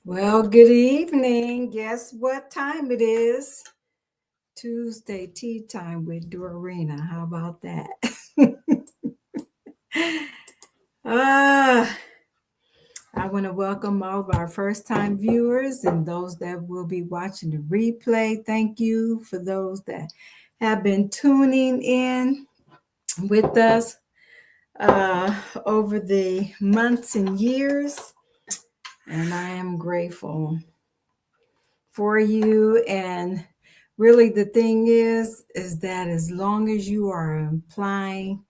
Well, good evening. Guess what time it is? Tuesday tea time with Dorarena. How about that? Ah, I want to welcome all of our first time viewers and those that will be watching the replay. Thank you for those that have been tuning in with us over the months and years. And I am grateful for you. And really the thing is that as long as you are applying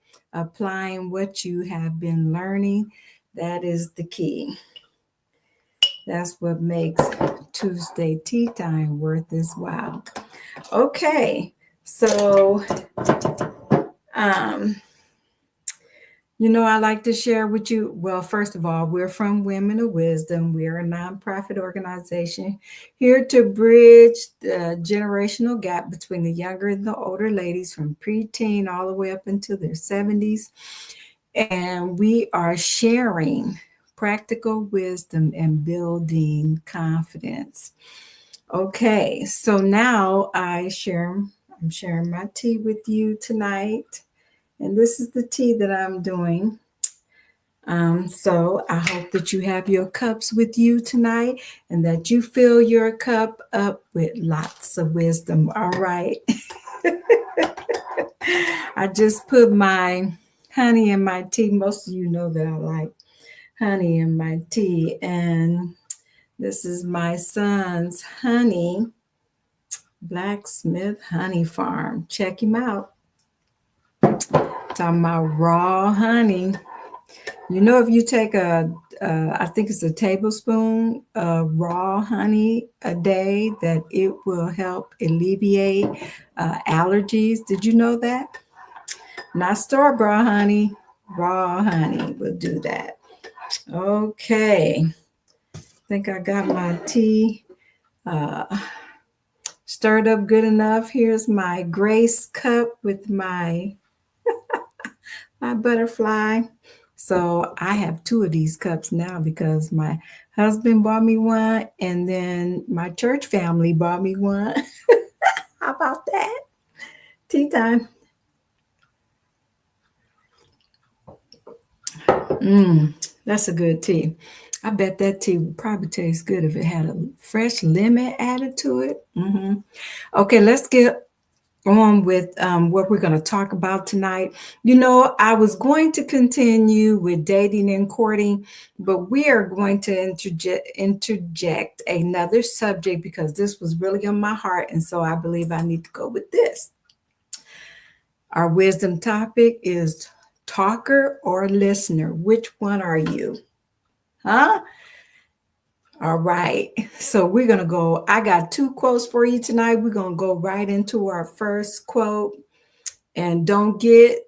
what you have been learning, that is the key. That's what makes Tuesday tea time worth its while. Okay, so um I like to share with you. Well, first of all, we're from Women of Wisdom. We're a nonprofit organization here to bridge the generational gap between the younger and the older ladies from preteen all the way up into their 70s. And we are sharing practical wisdom and building confidence. Okay, so now I'm sharing my tea with you tonight. And this is the tea that I'm doing. So I hope that you have your cups with you tonight and that you fill your cup up with lots of wisdom. All right. I just put my honey in my tea. Most of you know that I like honey in my tea. And this is my son's honey, Blacksmith Honey Farm. Check him out. Talking about raw honey. If you take I think it's a tablespoon of raw honey a day, that it will help alleviate allergies. Did you know that? Not store-bought honey, raw honey will do that. Okay, I think I got my tea uh, stirred up good enough. Here's my Grace cup with my butterfly. So I have two of these cups now because my husband bought me one and then my church family bought me one. How about that? Tea time. That's a good tea. I bet that tea would probably taste good if it had a fresh lemon added to it. Okay, let's get on with what we're going to talk about tonight. I was going to continue with dating and courting, but we are going to interject another subject because this was really on my heart. And so I believe I need to go with this. Our wisdom topic is talker or listener. Which one are you? Huh? All right. So we're going to go. I got two quotes for you tonight. We're going to go right into our first quote. And don't get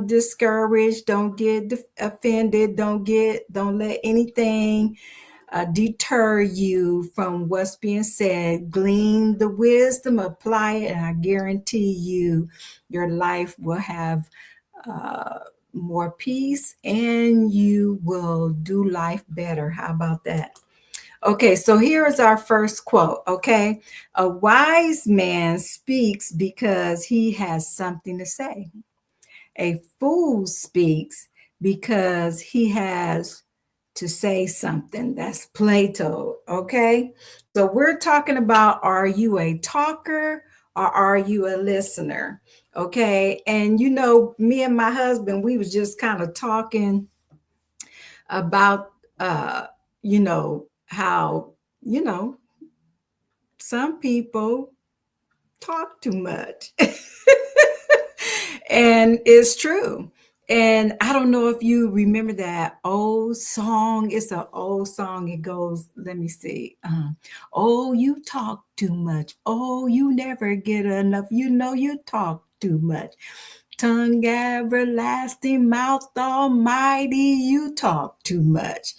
discouraged, don't get offended, don't let anything deter you from what's being said. Glean the wisdom, apply it, and I guarantee you your life will have uh, more peace and you will do life better. How about that? Okay, so here is our first quote. Okay, a wise man speaks because he has something to say. A fool speaks because he has to say something. That's Plato. Okay, so we're talking about, are you a talker or are you a listener? Okay, and me and my husband, we was just kind of talking about how you know some people talk too much. And it's true. And I don't know if you remember that old song. It's an old song. It goes, let me see. Oh, you talk too much. Oh, you never get enough. You talk too much. Tongue everlasting, mouth almighty, you talk too much.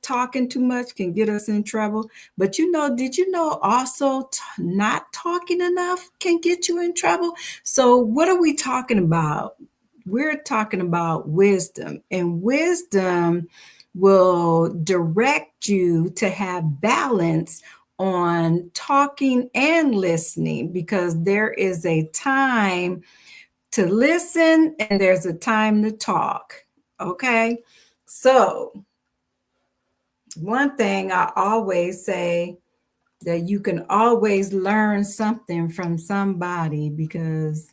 Talking too much can get us in trouble. But did you know also not talking enough can get you in trouble? So, what are we talking about? We're talking about wisdom. And wisdom will direct you to have balance on talking and listening, because there is a time to listen and there's a time to talk. Okay. So, one thing I always say, that you can always learn something from somebody, because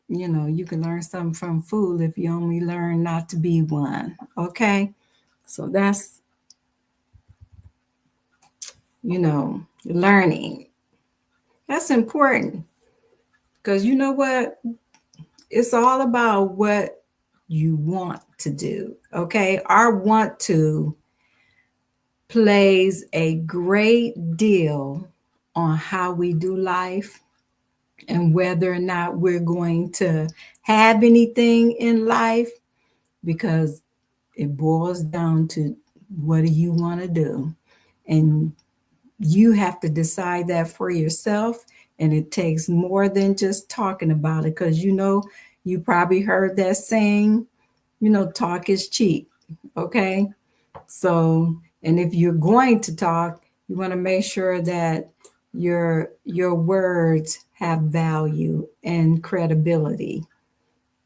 you can learn something from food if you only learn not to be one. Okay. So that's, learning. That's important, because you know what? It's all about what you want to do. Okay. Our want to plays a great deal on how we do life and whether or not we're going to have anything in life, because it boils down to, what do you want to do? And you have to decide that for yourself. And it takes more than just talking about it, because you probably heard that saying, talk is cheap. Okay. So, and if you're going to talk, you want to make sure that your words have value and credibility.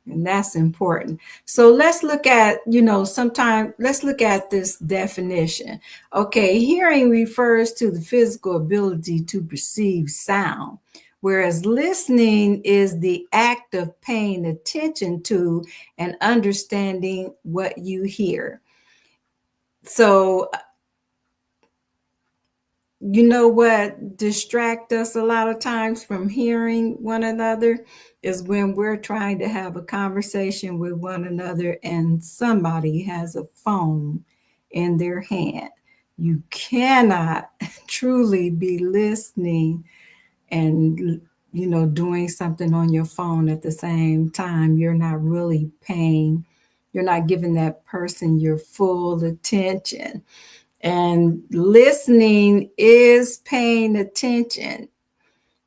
And that's important. So let's look at, sometime let's look at this definition. Okay, hearing refers to the physical ability to perceive sound, whereas listening is the act of paying attention to and understanding what you hear. So, what distract us a lot of times from hearing one another is when we're trying to have a conversation with one another and somebody has a phone in their hand. You cannot truly be listening and doing something on your phone at the same time. You're not giving that person your full attention. And listening is paying attention.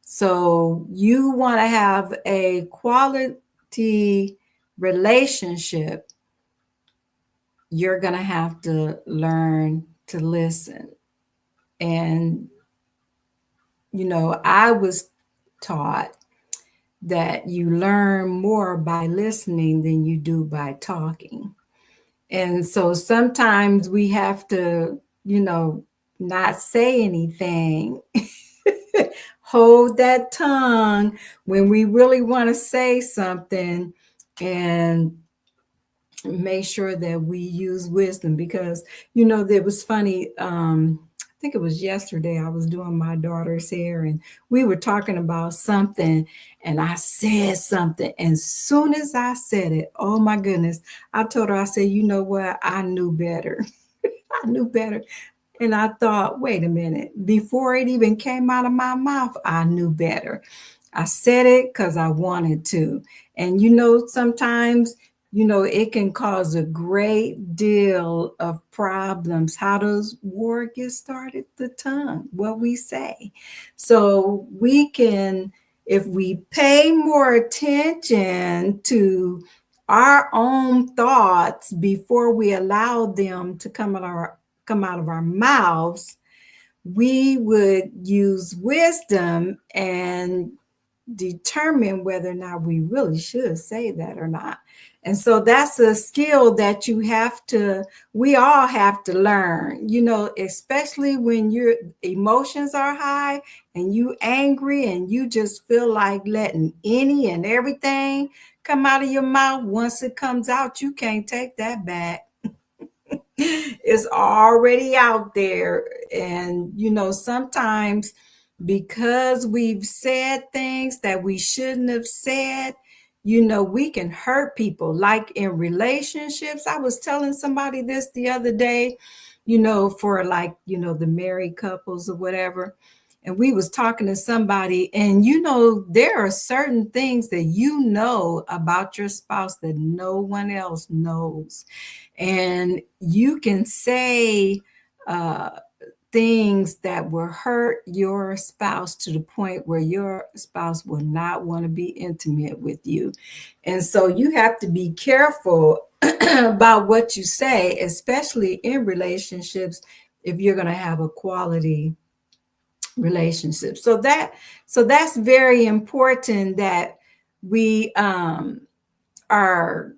So you want to have a quality relationship, you're going to have to learn to listen. And, I was taught that you learn more by listening than you do by talking. And so sometimes we have to, not say anything, hold that tongue when we really want to say something, and make sure that we use wisdom. Because, it was funny. I think it was yesterday, I was doing my daughter's hair and we were talking about something, and I said something. And soon as I said it, oh my goodness, I told her, I said, you know what? I knew better. I knew better. And I thought, wait a minute, before it even came out of my mouth, I knew better. I said it because I wanted to. And sometimes, it can cause a great deal of problems. How does war get started? The tongue, what we say. So we can, if we pay more attention to our own thoughts before we allow them to come out of our mouths, we would use wisdom and determine whether or not we really should say that or not. And so that's a skill that we all have to learn, especially when your emotions are high and you angry and you just feel like letting any and everything come out of your mouth. Once it comes out, you can't take that back. It's already out there. And, sometimes because we've said things that we shouldn't have said, we can hurt people. Like in relationships, I was telling somebody this the other day, for like, the married couples or whatever. And we was talking to somebody, and there are certain things that about your spouse that no one else knows. And you can say things that will hurt your spouse to the point where your spouse will not want to be intimate with you. And so you have to be careful about what you say, especially in relationships, if you're going to have a quality relationship. So that's very important that we are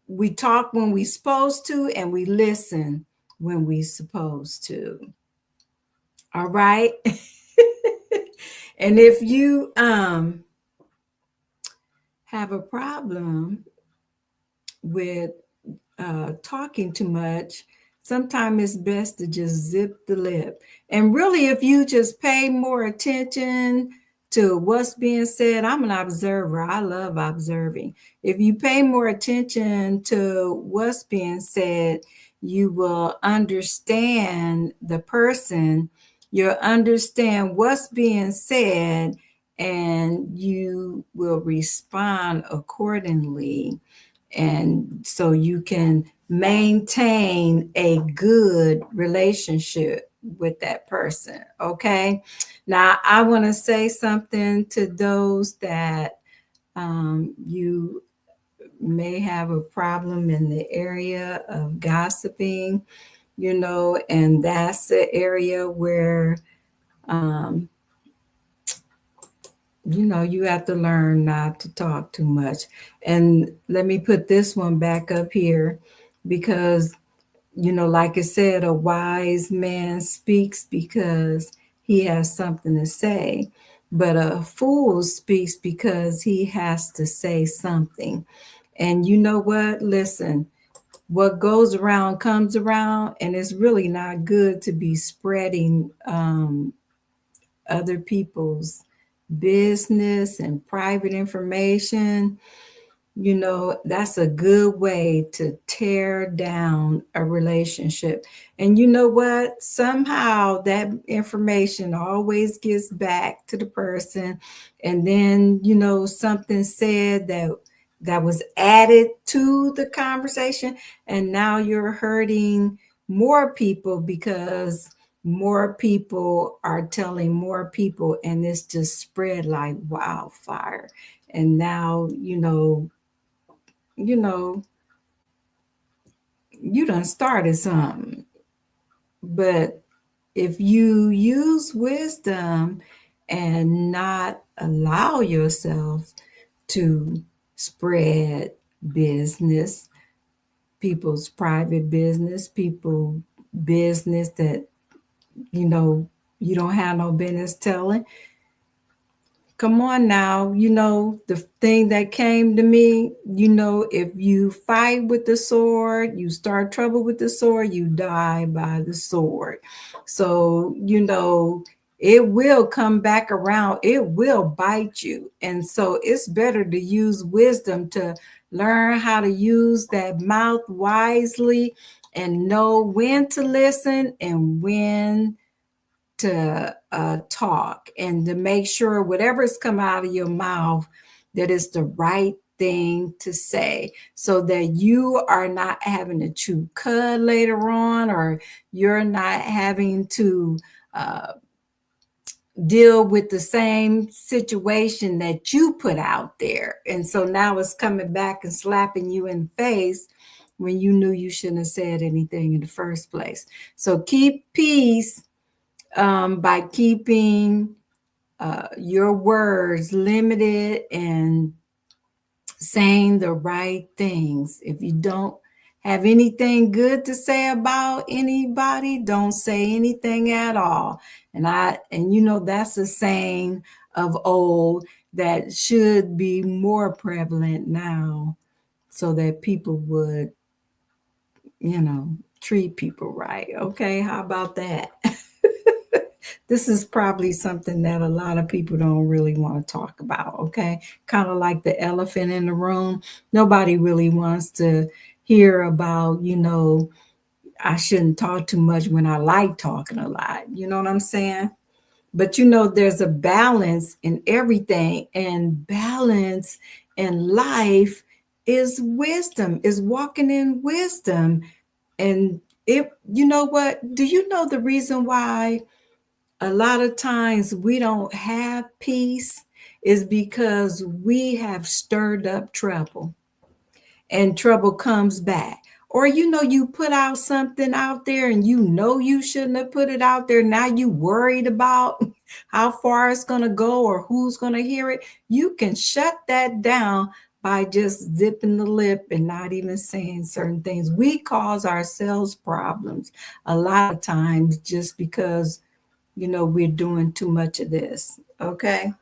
we talk when we supposed to and we listen when we supposed to. All right. And if you have a problem with talking too much, sometimes it's best to just zip the lip. And really, if you just pay more attention to what's being said, I'm an observer. I love observing. If you pay more attention to what's being said, you will understand the person, you'll understand what's being said, and you will respond accordingly, and so you can maintain a good relationship with that person. Okay, now I want to say something to those that you may have a problem in the area of gossiping, and that's the area where um, you have to learn not to talk too much. And let me put this one back up here because, like I said, a wise man speaks because he has something to say, but a fool speaks because he has to say something. And you know what? Listen, what goes around comes around, and it's really not good to be spreading other people's business and private information. That's a good way to tear down a relationship. And you know what? Somehow that information always gets back to the person. And then, something said that was added to the conversation. And now you're hurting more people because more people are telling more people, and it's just spread like wildfire. And now, you know, you done started something. But if you use wisdom and not allow yourself to spread business, people's private business, people business that you know you don't have no business telling. Come on now, the thing that came to me, if you fight with the sword, you start trouble with the sword, you die by the sword. So, it will come back around, it will bite you. And so it's better to use wisdom to learn how to use that mouth wisely and know when to listen and when to talk, and to make sure whatever's come out of your mouth that is the right thing to say, so that you are not having to chew cud later on, or you're not having to uh, deal with the same situation that you put out there. And so now it's coming back and slapping you in the face when you knew you shouldn't have said anything in the first place. So keep peace by keeping your words limited and saying the right things. If you don't have anything good to say about anybody, don't say anything at all. And that's a saying of old that should be more prevalent now, so that people would, treat people right. Okay, how about that? This is probably something that a lot of people don't really want to talk about. Okay, kind of like the elephant in the room. Nobody really wants to hear about, I shouldn't talk too much when I like talking a lot. You know what I'm saying? But there's a balance in everything, and balance in life is wisdom, is walking in wisdom. And you know what? Do you know the reason why a lot of times we don't have peace is because we have stirred up trouble. and trouble comes back. Or you put out something out there and you shouldn't have put it out there. Now you worried about how far it's going to go or who's going to hear it. You can shut that down by just zipping the lip and not even saying certain things. We cause ourselves problems a lot of times just because we're doing too much of this. Okay.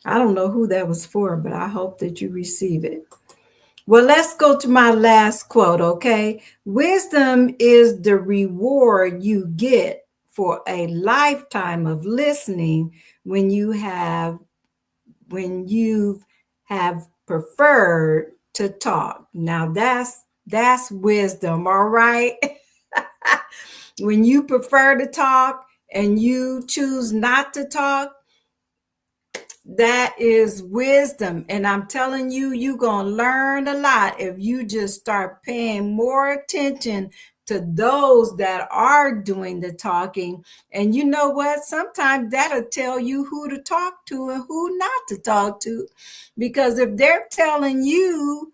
I don't know who that was for, but I hope that you receive it. Well, let's go to my last quote, okay? Wisdom is the reward you get for a lifetime of listening when you have preferred to talk. Now that's wisdom, all right? When you prefer to talk and you choose not to talk, that is wisdom. And I'm telling you, you're going to learn a lot if you just start paying more attention to those that are doing the talking. And you know what? Sometimes that'll tell you who to talk to and who not to talk to. Because if they're telling you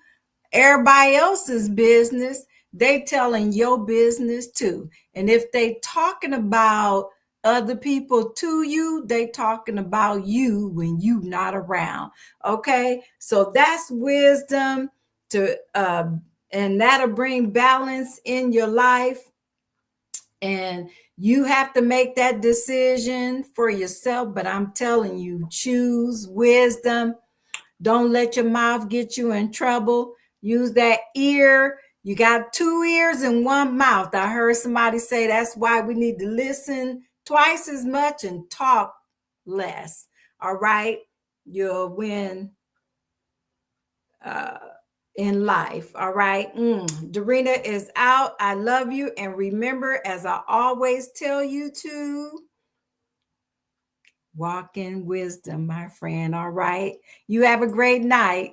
everybody else's business, they telling your business too. And if they talking about other people to you, they talking about you when you not around. Okay, so that's wisdom to and that'll bring balance in your life. And you have to make that decision for yourself, but I'm telling you, choose wisdom. Don't let your mouth get you in trouble. Use that ear. You got two ears and one mouth. I heard somebody say that's why we need to listen twice as much and talk less. All right. You'll win uh, in life. All right. Dorarena is out. I love you. And remember, as I always tell you to, walk in wisdom, my friend. All right. You have a great night.